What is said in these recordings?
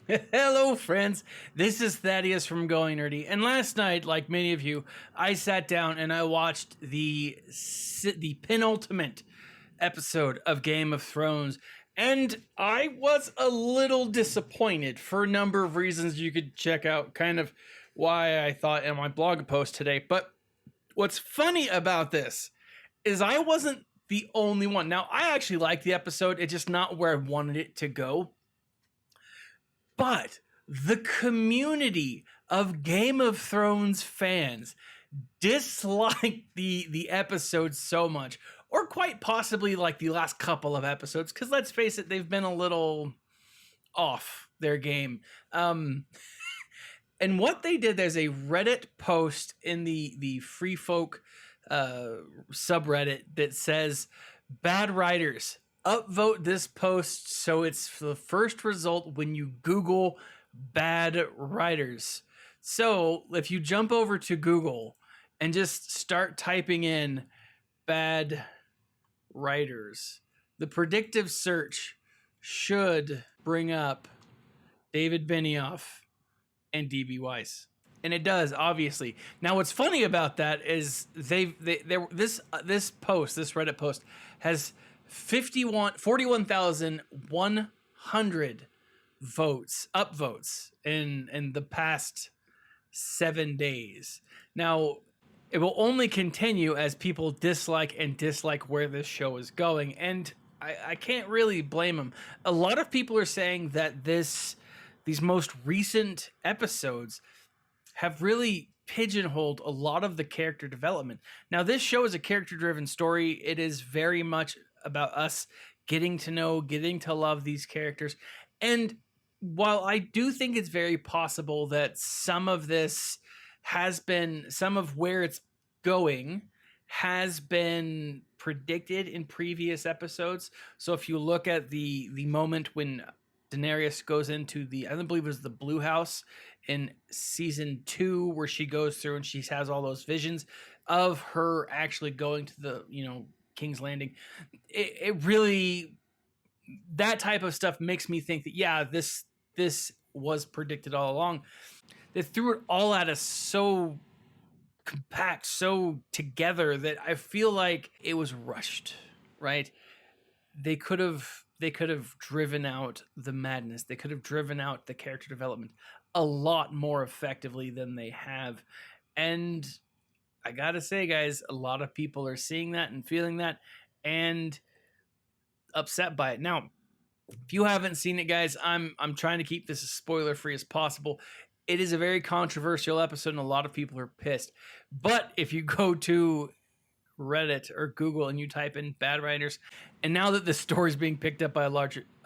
Hello, friends. This is Thaddeus from Going Nerdy. And last night, like many of you, I sat down and I watched the penultimate episode of Game of Thrones. And I was a little disappointed for a number of reasons. You could check out kind of why I thought in my blog post today. But what's funny about this is I wasn't the only one. Now, I actually liked the episode. It's just not where I wanted it to go. But the community of Game of Thrones fans disliked the episode so much, or quite possibly like the last couple of episodes, because let's face it, they've been a little off their game. And what they did, there's a Reddit post in the Free Folk subreddit that says, "Bad writers, upvote this post so it's the first result when you Google bad writers." So if you jump over to Google and just start typing in bad writers, the predictive search should bring up David Benioff and DB Weiss. And it does, obviously. Now, what's funny about that is this Reddit post has 41,100 upvotes in the past 7 days. Now, it will only continue as people dislike where this show is going, and I can't really blame them. A lot of people are saying that these most recent episodes have really pigeonholed a lot of the character development. Now, this show is a character-driven story. It is very much about us getting to know, getting to love these characters. And while I do think it's very possible that some of where it's going has been predicted in previous episodes. So if you look at the moment when Daenerys goes into I believe it was the Blue House in season 2, where she goes through and she has all those visions of her actually going to the, King's Landing. It really, that type of stuff makes me think that, yeah, this was predicted all along. They threw it all at us so compact, so together, that I feel like it was rushed, right? They could have driven out the madness. They could have driven out the character development a lot more effectively than they have. And I gotta say, guys, a lot of people are seeing that and feeling that and upset by it. Now, if you haven't seen it, guys, I'm trying to keep this as spoiler free as possible. It is a very controversial episode and a lot of people are pissed. But if you go to Reddit or Google and you type in bad writers, and now that the story is being picked up by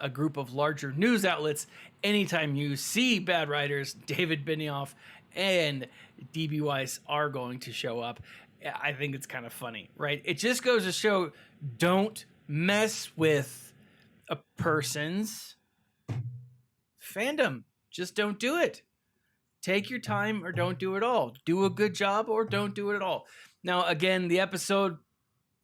a group of larger news outlets, anytime you see bad writers, David Benioff and DB Weiss are going to show up. I think it's kind of funny, right? It just goes to show, don't mess with a person's fandom. Just don't do it. Take your time or don't do it all. Do a good job or don't do it at all. Now, again, the episode,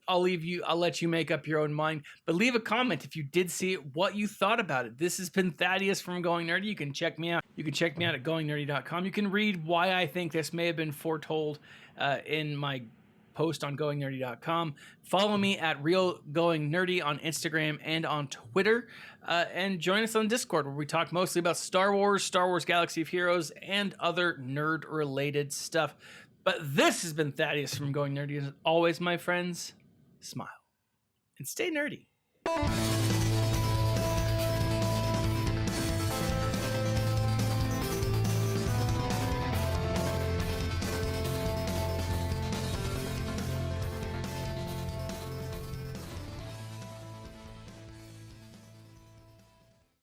I'll let you make up your own mind, but leave a comment if you did see it, what you thought about it. This has been Thaddeus from Going Nerdy. You can check me out. You can check me out at goingnerdy.com. You can read why I think this may have been foretold in my post on goingnerdy.com. Follow me at realgoingnerdy on Instagram and on Twitter, and join us on Discord, where we talk mostly about Star Wars Galaxy of Heroes, and other nerd-related stuff. But this has been Thaddeus from Going Nerdy. As always, my friends, smile and stay nerdy.